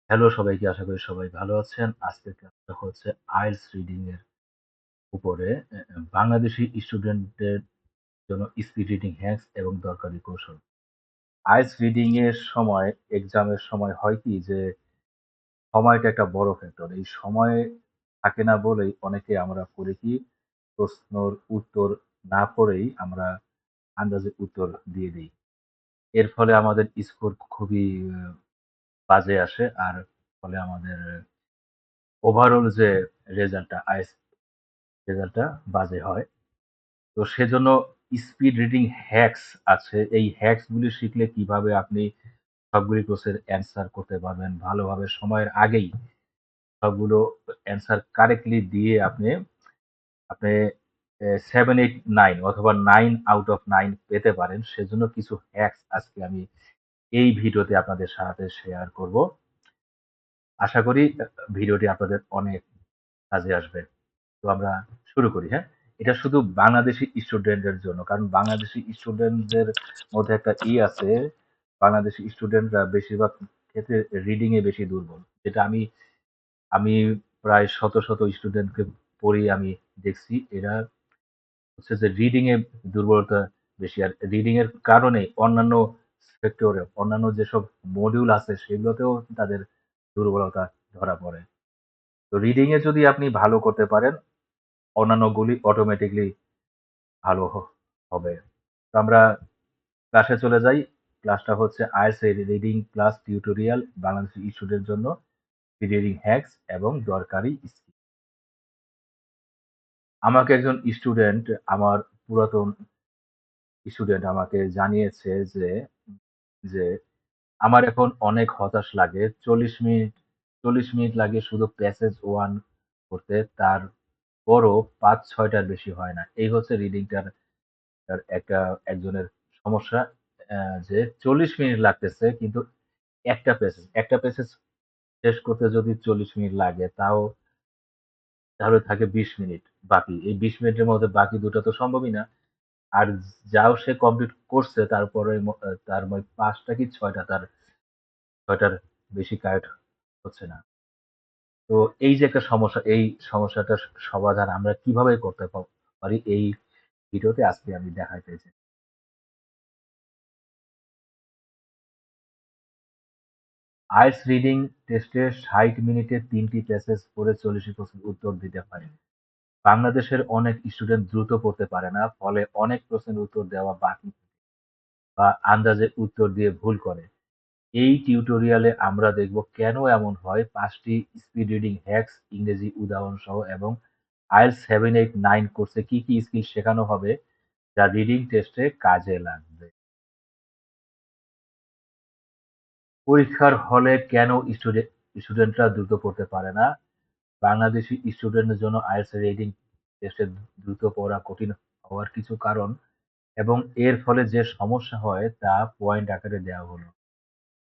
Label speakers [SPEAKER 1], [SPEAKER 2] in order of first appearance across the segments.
[SPEAKER 1] Hello সবাইকে, আশা করি সবাই ভালো আছেন। আজকের ক্লাসটা হচ্ছে আইএলটিএস রিডিং এর উপরে। বাংলাদেশি স্টুডেন্টদের জন্য স্পিড রিডিং হ্যাকস এবং দরকারি কৌশল। আইএলটিএস রিডিং এর সময়, এক্সামের সময় হয় কি যে সময়টা একটা বড় ফ্যাক্টর। এই সময় থাকে না বলেই অনেকে আমরা করি কি প্রশ্নর উত্তর না পড়েই আমরা আন্দাজে উত্তর দিয়ে দিই। এর ফলে আমাদের স্কোর খুবই বাজে আসে। আর ফলে আমাদের ওভারঅল যে রেজাল্টটা রেজাল্টটা বাজে হয়। তো সেজন্য স্পিড রিডিং হ্যাকস আছে। এই হ্যাকস গুলি শিখলে কিভাবে আপনি সবগুলি প্রশ্নের অ্যান্সার করতে পারবেন ভালোভাবে সময়ের আগেই সবগুলো অ্যান্সার কারেক্টলি দিয়ে আপনি 7, 8, 9 অথবা 9 আউট অফ 9 পেতে পারেন। সেজন্য কিছু হ্যাকস আজকে আমি এই ভিডিওতে আপনাদের সাথে শেয়ার করব। আশা করি ভিডিওটি আপনাদের অনেক কাজে আসবে। তো আমরা শুরু করি, হ্যাঁ? এটা শুধু বাংলাদেশি স্টুডেন্টদের জন্য। কারণ বাংলাদেশি স্টুডেন্টদের মধ্যে একটা আছে, বাংলাদেশি স্টুডেন্টরা বেশিরভাগ ক্ষেত্রে রিডিং এ বেশি দুর্বল। যেটা আমি আমি প্রায় শত স্টুডেন্টকে পড়িয়ে আমি দেখছি। এরা হচ্ছে যে রিডিং এ দুর্বলতা বেশি। আর রিডিং এর কারণে অন্যান্য সেক্টরে, অন্যান্য যেসব মডিউল আছে সেগুলোতেও তাদের দুর্বলতা ধরা পড়ে। তো রিডিং এ যদি আপনি ভালো করতে পারেন, অন্যান্যগুলি অটোমেটিকলি ভালো হবে। তো আমরা ক্লাসে চলে যাই। ক্লাসটা হচ্ছে IELTS reading class tutorial Bangladeshi স্টুডেন্টের জন্য রিডিং হ্যাকস এবং দরকারি স্কিল। আমাকে একজন স্টুডেন্ট, আমার পুরাতন স্টুডেন্ট আমাকে জানিয়েছে যে যে আমার এখন অনেক হতাশ লাগে। ৪০ মিনিট লাগে শুধু প্যাসেজ 1 করতে। তারপরও ৫-৬ টার বেশি হয় না। এই হচ্ছে রিডিংটার একজনের সমস্যা। যে ৪০ মিনিট লাগতেছে কিন্তু একটা প্যাসেজ শেষ করতে যদি ৪০ মিনিট লাগে তাহলে থাকে ২০ মিনিট বাকি। এই ২০ মিনিটের মধ্যে বাকি ২ টা তো সম্ভবই না। আর যাও সে কমপ্লিট করছে তারপরে তার ৫ টা কি ৬ টা, তার ৬ টার বেশি কারেক্ট হচ্ছে না। তো এই যে একটা সমস্যা, এই সমস্যাটার সমাধান আমরা কিভাবে করতে পারি, এই ভিডিওতে আজকে আমি দেখাইতে চাই। আইএলটিএস রিডিং টেস্টে ৬০ মিনিটে ৩টি প্যাসেজ পড়ে ৪০ প্রশ্নের উত্তর দিতে পারেন। বাংলাদেশের অনেক স্টুডেন্ট দ্রুত পড়তে পারে না, ফলে অনেক প্রশ্নের উত্তর দেওয়া বাকি বা আন্দাজে উত্তর দিয়ে ভুল করে। এই টিউটোরিয়ালে আমরা দেখব কেন এমন হয়, ৫টি স্পিড রিডিং হ্যাকস, ইংরেজি উদাহরণ সহ এবং আইএলটিএস 7, 8, 9 কোর্সে কি স্কিল শেখানো হবে যা রিডিং টেস্টে কাজে লাগবে। পরীক্ষার হলে কেন স্টুডেন্টরা দ্রুত পড়তে পারে না? বাংলাদেশি স্টুডেন্টদের জন্য আইএলটিএস রিডিং টেস্টে দ্রুত পড়া কঠিন হওয়ার কিছু কারণ এবং এর ফলে যে সমস্যা হয় তা পয়েন্ট আকারে দেওয়া হলো।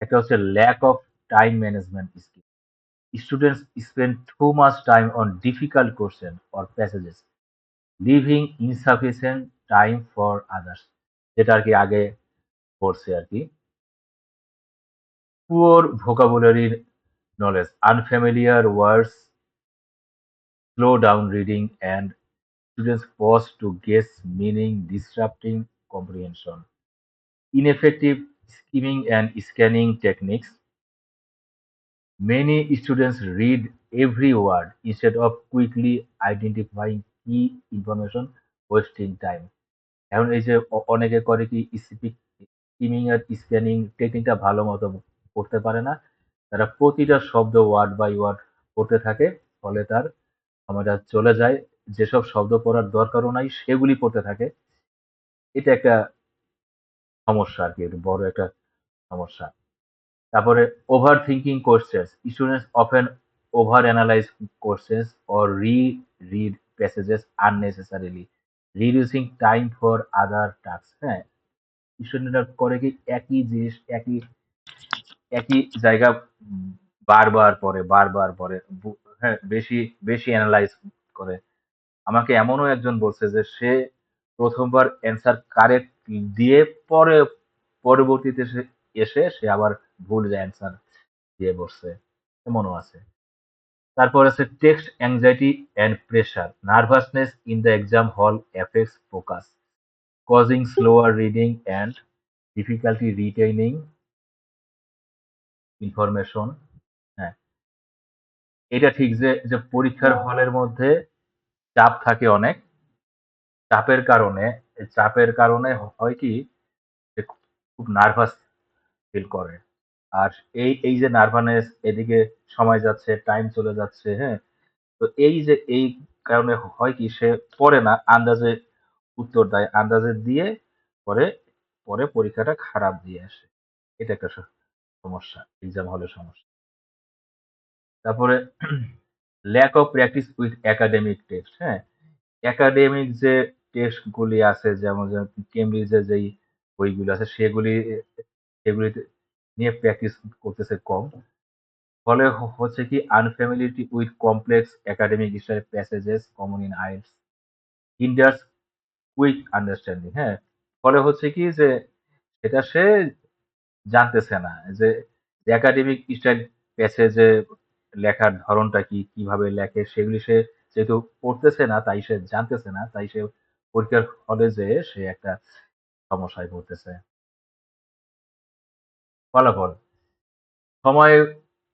[SPEAKER 1] একটা হচ্ছে lack of time management skill. Students spend too much time on difficult questions or passages, leaving insufficient time for others. যেটা আর কি আগে পড়ছে আর কি। Poor vocabulary knowledge, unfamiliar words slow down reading and students pause to guess meaning, disrupting comprehension. Ineffective skimming and scanning techniques. Many students read every word instead of quickly identifying key information, wasting time. এখন এই যে অনেকে করে কি skimming আর scanning টেকনিকটা ভালো মতো করতে পারে না। তারা প্রতিটা শব্দ ওয়ার্ড বাই ওয়ার্ড পড়তে থাকে। ফলে তার সময়টা চলে যায়। যেসব শব্দ পড়ার দরকারও নাই সেগুলি পড়তে থাকে। এটা একটা সমস্যা আরকি। এটা বড় একটা সমস্যা। তারপরে overthinking questions. Students often over analyse questions or reread passages unnecessarily, reducing time for other tasks. হ্যাঁ? স্টুডেন্টরা করে কি একই জিনিস একই জায়গা উম বারবার পড়ে, বারবার পড়ে। হ্যাঁ? বেশি এনালাইজ করে। আমাকে এমনও একজন বলছে যে সে ১ম বার অ্যান্সার কারেক্ট দিয়ে পরে পরবর্তীতে এসে সে আবার ভুল অ্যান্সার দিয়ে বসছে। এমনও আছে। তারপর আছে text anxiety and pressure, nervousness in the exam হল effects focus, causing slower reading and difficulty retaining information। হ্যাঁ, এটা ঠিক যে পরীক্ষার হলের মধ্যে চাপ থাকে অনেক। চাপের কারণে চাপের কারণে হয় কি যে খুব নার্ভাস ফিল করে। আর এই যে নার্ভাসনেস, এদিকে সময় যাচ্ছে, টাইম চলে যাচ্ছে, হ্যাঁ? তো এই কারণে হয় কি সে পড়ে না, আন্দাজে উত্তর দেয়। আন্দাজে দিয়ে পরে পরে পরীক্ষাটা খারাপ দিয়ে আসে। এটা একটা সমস্যা, এক্সাম হলের সমস্যা। তারপরে lack of practice with academic text, হ্যাঁ? একাডেমিক যে টেক্সট গুলি আছে, যেমন কেমব্রিজের যেই বইগুলো আছে সেগুলিতে নিয়ে প্র্যাকটিস করতেছে কম। ফলে হচ্ছে কি unfamiliarity with complex academic style passages common in IELTS hinders quick understanding, হ্যাঁ? ফলে হচ্ছে কি যে সেটা সে জানতেছে না যে একাডেমিক স্টাইল প্যাসেজে লেখার ধরনটা কি, কিভাবে লেখে সেগুলি সে যেহেতু পড়তেছে না, তাই সে জানতেছে না, তাই সে পরীক্ষার হলে যেয়ে সে একটা সমস্যায় পড়তেছে। ফলাফল, সময়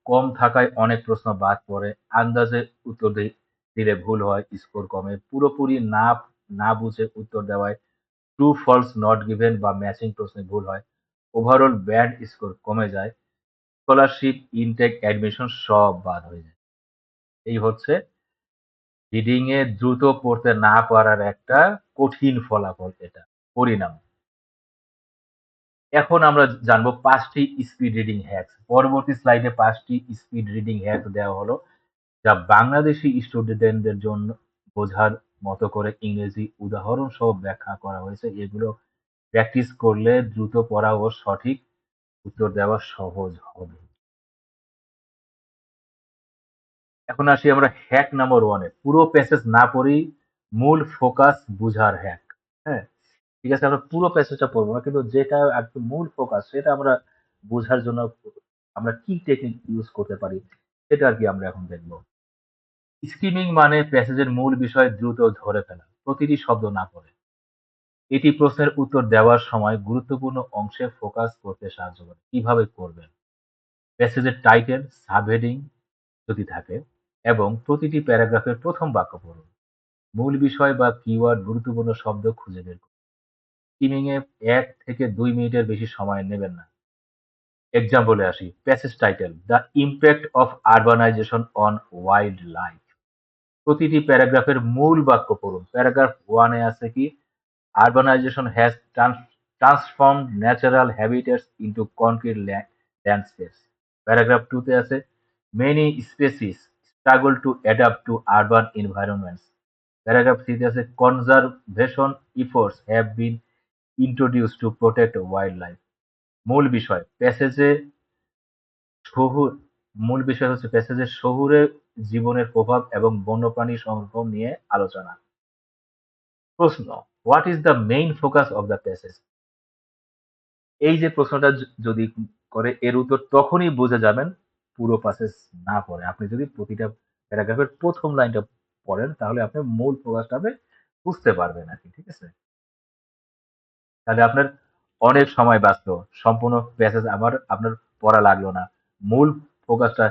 [SPEAKER 1] কম থাকায় অনেক প্রশ্ন বাদ পড়ে, আন্দাজে উত্তর দিলে ভুল হয়, স্কোর কমে, পুরোপুরি না বুঝে উত্তর দেওয়ায় ট্রু ফলস নট গিভেন বা ম্যাচিং প্রশ্নে ভুল হয়, ওভারঅল ব্যান্ড স্কোর কমে যায়, স্কলারশিপ, ইনটেক, অ্যাডমিশন সব বাদ হয়ে যায়। এই হচ্ছে রিডিং এ দ্রুত পড়তে না পারার একটা কঠিন ফলাফল, এটা পরিণাম। এখন আমরা জানবো ৫টি স্পিড রিডিং হ্যাকস। পরবর্তী স্লাইডে ৫টি স্পিড রিডিং হ্যাক দেওয়া হলো, যা বাংলাদেশী স্টুডেন্টদের জন্য বোঝার মতো করে ইংরেজি উদাহরণ সহ ব্যাখ্যা করা হয়েছে। এগুলো প্র্যাকটিস করলে দ্রুত পড়া ও সঠিক উত্তর দেওয়া সহজ হবে। এখন আসি আমরা হ্যাক নাম্বার 1 এ। পুরো প্যাসেজ না পড়েই মূল ফোকাস বুঝার হ্যাক। হ্যাঁ? ঠিক আছে, আমরা পুরো প্যাসেজটা পড়বো না, কিন্তু যেটা একদম মূল ফোকাস সেটা আমরা বোঝার জন্য আমরা কি টেকনিক ইউজ করতে পারি সেটা আরকি আমরা এখন দেখব। স্কিমিং মানে প্যাসেজের মূল বিষয় দ্রুত ধরে ফেলা, প্রতিটি শব্দ না পড়ে। এটি প্রশ্নের উত্তর দেওয়ার সময় গুরুত্বপূর্ণ অংশে ফোকাস করতে সাহায্য করে। কিভাবে করবেন? প্যাসেজের টাইটেল, সাবহেডিং যদি থাকে এবং প্রতিটি প্যারাগ্রাফের প্রথম বাক্য পড়ুন। মূল বিষয় বা কিওয়ার্ড, গুরুত্বপূর্ণ শব্দ খুঁজে বের করুন। স্কিমিং এ ১ থেকে ২ মিনিটের বেশি সময় নেবেন না। এক্সাম্পলে আসি। Passage title, the impact of urbanisation on wild life. প্রতিটি প্যারাগ্রাফের মূল বাক্য পড়ুন। প্যারাগ্রাফ 1 এ আছে কি, urbanisation has transformed natural habitats into concrete landscapes. Paragraph 2 তে আছে, many species struggle to adapt two urban environments. Paragraph 3 তে আছে, conservation efforts have been introduced to protect wild life. মূল বিষয় প্যাসেজে শহুর মূল বিষয় হচ্ছে প্যাসেজের শহুরে জীবনের প্রভাব এবং বন্যপ্রাণী সংরক্ষণ নিয়ে আলোচনা। প্রশ্ন, what is the main focus of the passage? এই যে প্রশ্নটা যদি করে, এর উত্তর তখনই বুঝে যাবেন পুরো প্যাসেজ না পড়ে। আপনি যদি প্রতিটা প্যারাগ্রাফের প্রথম লাইনটা পড়েন তাহলে আপনি মূল ফোকাসটা আপনি বুঝতে পারবেন আরকি। ঠিক আছে? তাহলে আপনার অনেক সময় বাঁচলো। সম্পূর্ণ প্যাসেজ আপনার পড়া লাগলো না। মূল ফোকাসটা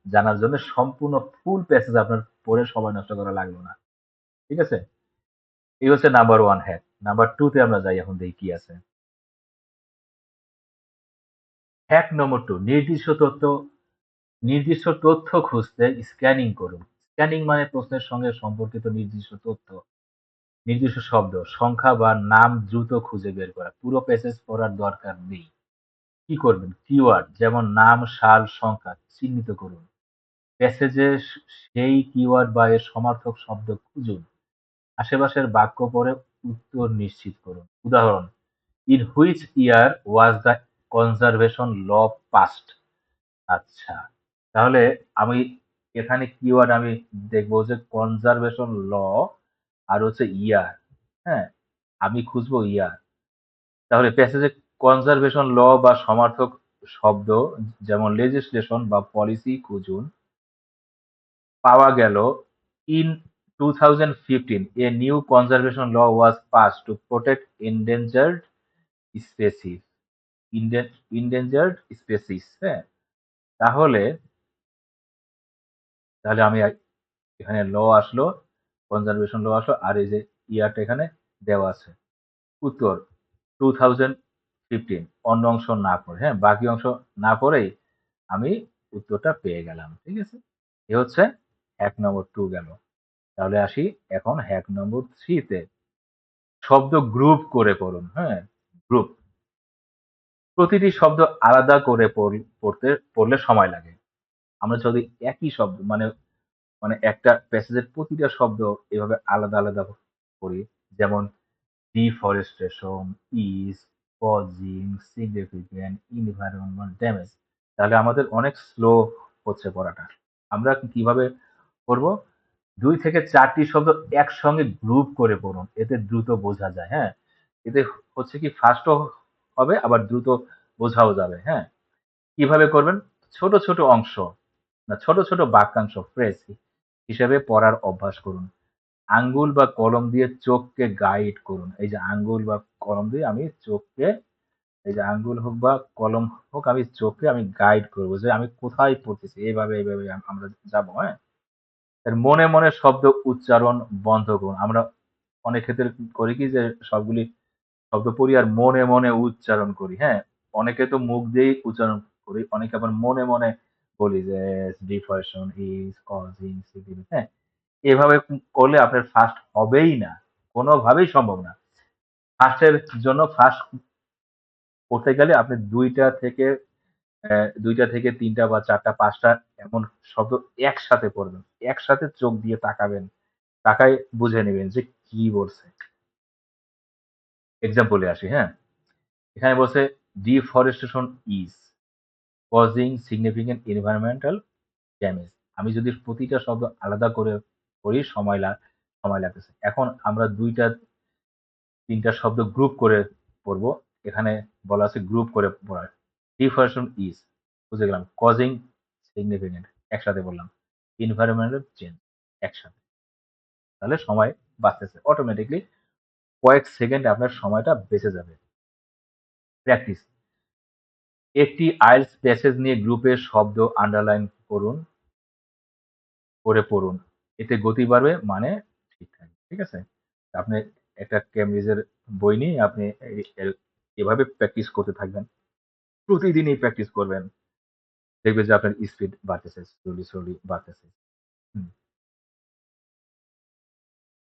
[SPEAKER 1] জানার জন্য সম্পূর্ণ ফুল প্যাসেজ আপনার পড়ে সময় নষ্ট করা লাগলো না। ঠিক আছে? এই হচ্ছে নাম্বার 1 হ্যাক। নাম্বার 2 তে আমরা যাই, এখন দেখি কি আছে। হ্যাক নম্বর 2, নির্দিষ্ট তথ্য খুঁজতে স্ক্যানিং করুন। স্ক্যানিং মানে প্রশ্নের সঙ্গে সম্পর্কিত নির্দিষ্ট তথ্য, নির্দিষ্ট শব্দ, সংখ্যা বা নাম দ্রুত খুঁজে বের করা। পুরো প্যাসেজ পড়ার দরকার নেই। কি করবেন? কিওয়ার্ড যেমন নাম, সাল, সংখ্যা চিহ্নিত করুন। প্যাসেজে সেই কিওয়ার্ড বা এর সমার্থক শব্দ খুঁজুন। আশেপাশের বাক্য পড়ে উত্তর নিশ্চিত করুন। উদাহরণ, in which year was the conservation law passed? আচ্ছা, তাহলে আমি এখানে কিওয়ার্ড আমি দেখবো যে কনজারভেশন ল আর হচ্ছে ইয়ার। হ্যাঁ, আমি খুঁজবো ইয়ার। তাহলে প্যাসেজে কনজারভেশন ল বা সমার্থক শব্দ যেমন লেজিসলেশন বা পলিসি খুঁজুন। পাওয়া গেল in 2015 a new conservation law was passed to protect species endangered species হ্যাঁ তাহলে তাহলে আমি এখানে ল আসলো, কনজারভেশন ল আসলো, আর এই যে ইয়ারটা এখানে দেওয়া আছে। উত্তর 2015 অন্য অংশ না পড়ে, হ্যাঁ বাকি অংশ না পড়েই আমি উত্তরটা পেয়ে গেলাম। ঠিক আছে, এ হচ্ছে হ্যাক নম্বর 2 গেল। তাহলে আসি এখন হ্যাক নম্বর 3 তে। শব্দ গ্রুপ করে পড়ুন। হ্যাঁ, গ্রুপ। প্রতিটি শব্দ আলাদা করে পড়লে সময় লাগে। আমরা যদি একই শব্দ মানে মানে একটা প্যাসেজের প্রতিটা শব্দ এভাবে আলাদা আলাদা পড়ি, যেমন deforestation, is, causing, significant, environmental damage, তাহলে আমাদের অনেক স্লো হচ্ছে পড়াটা। আমরা কিভাবে পড়বো? ২ থেকে ৪ টি শব্দ একসঙ্গে গ্রুপ করে পড়ুন। এতে দ্রুত বোঝা যায়, হ্যাঁ? এতে হচ্ছে কি ফাস্টও হবে আবার দ্রুত বোঝাও যাবে, হ্যাঁ? কিভাবে করবেন? ছোট, ছোট অংশ না ছোট, ছোট বাক্যাংশ ফ্রেজ হিসেবে পড়ার অভ্যাস করুন। আঙ্গুল বা কলম দিয়ে চোখকে গাইড করুন। এই যে আঙ্গুল বা কলম দিয়ে আমি চোখকে, এই যে আঙ্গুল হোক বা কলম হোক, আমি চোখকে আমি গাইড করব যে আমি কোথায় পড়তেছি। এইভাবে, এইভাবে আমরা যাবো, হ্যাঁ? এর মনে, মনে শব্দ উচ্চারণ বন্ধ করুন। আমরা অনেক ক্ষেত্রে করি কি যে সবগুলি শব্দ পড়ি আর মনে, মনে উচ্চারণ করি, হ্যাঁ? অনেকে তো মুখ দিয়েই উচ্চারণ করি, অনেকে আবার মনে, মনে বলি যে ডিফরেশন ইজ কজিং সিগনিফিক্যান্ট, হ্যাঁ? এভাবে করলে আপনার ফার্স্ট হবেই না। কোনোভাবেই সম্ভব না। ফার্স্টের জন্য ফার্স্ট করতে গেলে আপনি ২ টা থেকে ৩ টা বা ৪ টা ৫ টা এমন শব্দ একসাথে পড়বেন। একসাথে চোখ দিয়ে তাকাবেন। তাকায় বুঝে নিবেন যে কি বলছে। এক্সাম্পল এ আসি, হ্যাঁ? এখানে বলছে deforestation is causing significant environmental damage. আমি যদি প্রতিটা শব্দ আলাদা করে পড়ি সময় লাগতেছে। এখন আমরা ২ টা ৩ টা শব্দ গ্রুপ করে পড়বো। এখানে বলা আছে গ্রুপ করে পড়ার। ডিফরেশন ইজ বুঝে গেলাম। কজিং সিগনিফিক্যান্ট একসাথে বললাম। এনভায়রনমেন্টাল চেঞ্জ একসাথে। তাহলে সময় বাঁচতেছে। অটোমেটিক্যালি কয়েক সেকেন্ডে আপনার সময়টা বেঁচে যাবে। প্র্যাকটিস। একটি আইএলটিএস প্যাসেজ নিয়ে গ্রুপে শব্দ আন্ডারলাইন করে পড়ুন। এতে গতি বাড়বে, মানে ঠিক থাকবে। ঠিক আছে? আপনি একটা কেমব্রিজের বই নিয়ে আপনি এভাবে প্র্যাকটিস করতে থাকবেন। প্রতিদিনই প্র্যাকটিস করবেন। দেখবেন যে আপনার স্পিড বাড়তেছে। স্লোলি, স্লোলি বাড়তেছে। হুম।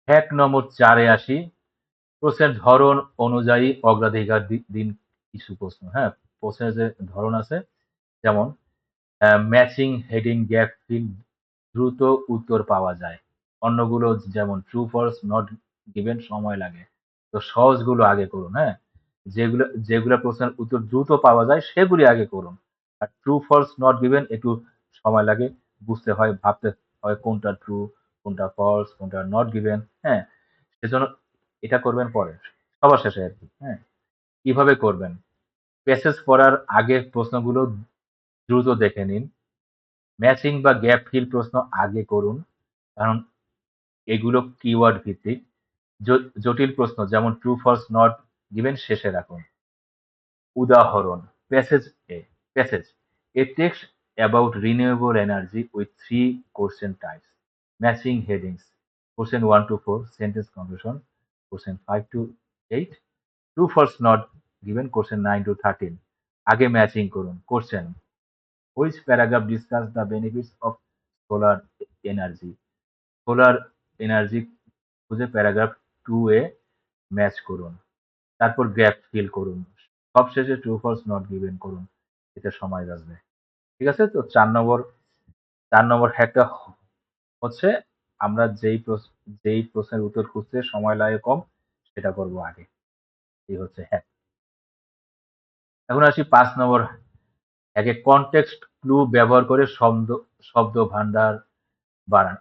[SPEAKER 1] হ্যাক নম্বর ৪ এ আসি। প্রশ্নের ধরন অনুযায়ী অগ্রাধিকার দিন কিছু প্রশ্ন। হ্যাঁ? প্রশ্নের যে ধরন আছে, যেমন ম্যাচিং, হেডিং, গ্যাপ ফিল, দ্রুত উত্তর পাওয়া যায়। অন্যগুলো যেমন ট্রু, ফলস, নট গিভেন সময় লাগে। তো সহজগুলো আগে করুন, হ্যাঁ? যেগুলা প্রশ্নের উত্তর দ্রুত পাওয়া যায় সেগুলি আগে করুন। আর ট্রু, ফলস, নট গিভেন একটু সময় লাগে, বুঝতে হয়, ভাবতে হয় কোনটা ট্রু, কোনটা ফলস, কোনটা নট গিভেন, হ্যাঁ? সেজন্য এটা করবেন পরে, সবার শেষে আরকি, হ্যাঁ? কিভাবে করবেন? প্যাসেজ পড়ার আগে প্রশ্নগুলো দ্রুত দেখে নিন। ম্যাচিং বা গ্যাপ ফিল প্রশ্ন আগে করুন, কারণ এগুলো কিওয়ার্ড ভিত্তিক। জটিল প্রশ্ন যেমন ট্রু, ফলস, নট গিভেন শেষে রাখুন। উদাহরণ: passage A passage A text about renewable energy with 3 question types. Matching headings: question 1 to 4, sentence conclusion, question 5 to 8, true, false, not given, question 9 to 13। আগে ম্যাচিং করুন। Question: which paragraph discuss the benefits of solar energy? Solar energy খুঁজে paragraph 2 এ match করুন। তারপর gap fill করুন। সবশেষে true, false, not given করুন। এতে সময় বাঁচবে। ঠিক আছে? তো ৪ নম্বর হ্যাকটা হচ্ছে আমরা যেই প্রশ্নের উত্তর খুঁজতে সময় লাগে কম সেটা করব আগে। এই হচ্ছে হ্যাক। এখন আসি ৫ নম্বর হ্যাকে। কনটেক্সট ক্লু ব্যবহার করে শব্দ ভান্ডার বাড়ান।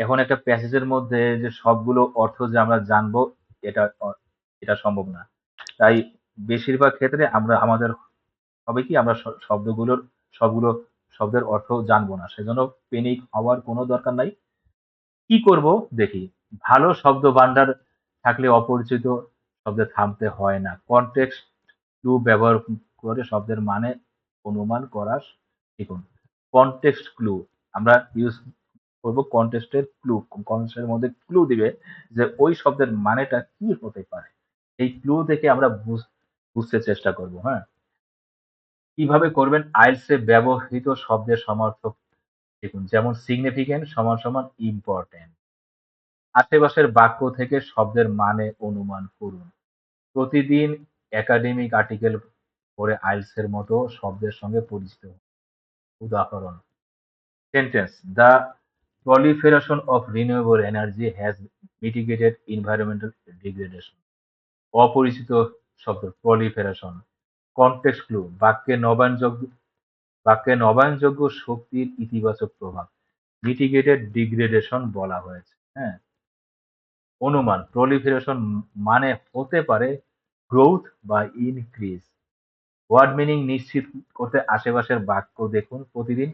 [SPEAKER 1] এখন একটা প্যাসেজের মধ্যে যে সবগুলো অর্থ যে আমরা জানবো এটা এটা সম্ভব না। তাই বেশিরভাগ ক্ষেত্রে আমরা আমাদের হবে কি আমরা শব্দগুলোর সবগুলো শব্দের অর্থ জানবো না। সেজন্য প্যানিক হওয়ার কোনো দরকার নাই। কি করব দেখি। ভালো শব্দভান্ডার থাকলে অপরিচিত শব্দে থামতে হয় না। কনটেক্সট ক্লু ব্যবহার করে শব্দের মানে অনুমান করা শিখুন। কনটেক্সট ক্লু আমরা ইউজ করব কনটেক্সটের ক্লু। কনটেক্সটের মধ্যে ক্লু দিবে যে ওই শব্দের মানেটা কি হতে পারে। এই ক্লু দেখে আমরা বুঝতে চেষ্টা করব, হ্যাঁ? কিভাবে করবেন? আইএলটিএস এ ব্যবহৃত শব্দের সমার্থক দেখুন, যেমন সিগনিফিক্যান্ট সমান সমান ইম্পোর্টেন্ট। আশেপাশের বাক্য থেকে শব্দের মানে অনুমান করুন। প্রতিদিন একাডেমিক আর্টিকেল পড়ে আইএলটিএস এর মতো শব্দের সঙ্গে পরিচিত হন। উদাহরণ: sentence: the proliferation of renewable energy has mitigated environmental degradation. অপরিচিত শব্দ proliferation. কনটেক্সট ক্লু: বাক্যে নবায়নযোগ্য শক্তির ইতিবাচক প্রভাব মিটিগেটেড ডিগ্রেডেশন বলা হয়েছে, হ্যাঁ? অনুমান: proliferation মানে হতে পারে গ্রোথ বা ইনক্রিজ। ওয়ার্ড মিনিং নিশ্চিত করতে আশেপাশের বাক্য দেখুন। প্রতিদিন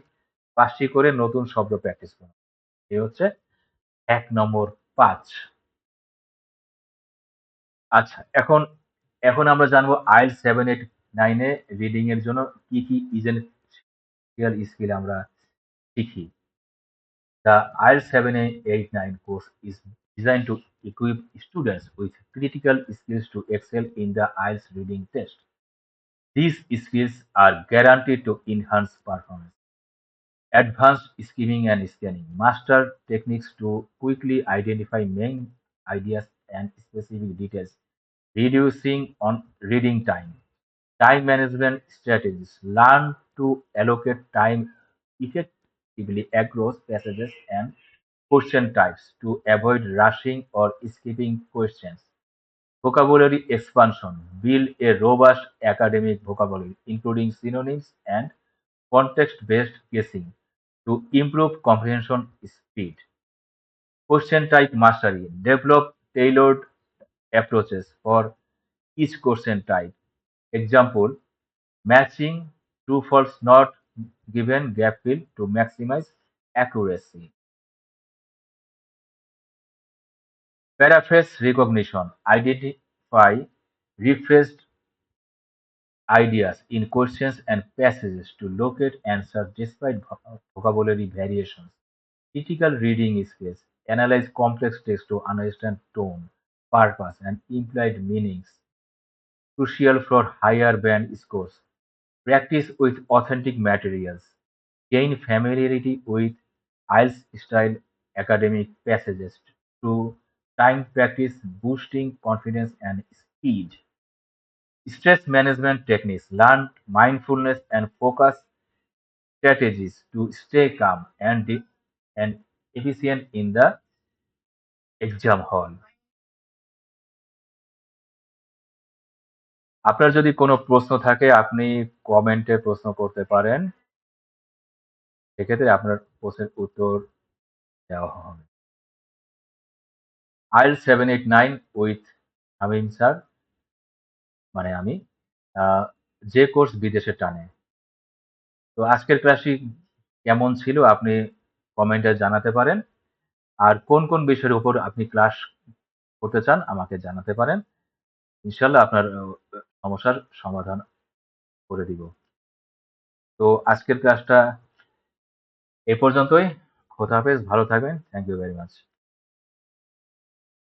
[SPEAKER 1] ৫টি করে নতুন শব্দ প্র্যাকটিস করুন। এই হচ্ছে ১ নম্বর ৫। আচ্ছা, এখন এখন আমরা জানবো IELTS 789 এ রিডিং এর জন্য কি, কি essential স্কিল আমরা শিখি। The IELTS 789 course is designed to equip students with critical skills to excel in the IELTS reading test. These skills are guaranteed to enhance performance. Advanced skimming and scanning. Master techniques to quickly identify main ideas and specific details, reducing on reading time. Time management strategies. Learn to allocate time effectively across passages and question types to avoid rushing or skipping questions. Vocabulary expansion. Build a robust academic vocabulary, including synonyms and context-based guessing, to improve comprehension speed. Question type mastery. Develop tailored approaches for each question type. Example: matching true-false not given gap fill to maximize accuracy. Paraphrase recognition: identify rephrased ideas in questions and passages to locate answers despite vocabulary variations. Critical reading skills: analyze complex text to understand tone, purpose, and implied meanings. Crucial for higher band scores. Practice with authentic materials. Gain familiarity with IELTS-style academic passages through time practice, boosting confidence and speed. Stress management techniques. Learn mindfulness and focus strategies to stay calm and efficient in the exam hall. আপনার যদি কোনো প্রশ্ন থাকে আপনি কমেন্টে প্রশ্ন করতে পারেন। সেক্ষেত্রে আপনার প্রশ্নের উত্তর দেওয়া হবে। IELTS 789 উইথ শামীম স্যার, মানে আমি, যে কোর্স বিদেশে টানে। তো আজকের ক্লাসটি কেমন ছিল আপনি কমেন্টে জানাতে পারেন। আর কোন, কোন বিষয়ের উপর আপনি ক্লাস করতে চান আমাকে জানাতে পারেন। ইনশাআল্লাহ আপনার সমস্যার সমাধান করে দিব। তো আজকের ক্লাসটা এ পর্যন্তই। খোদা হাফেজ, ভালো থাকবেন। Thank you very much.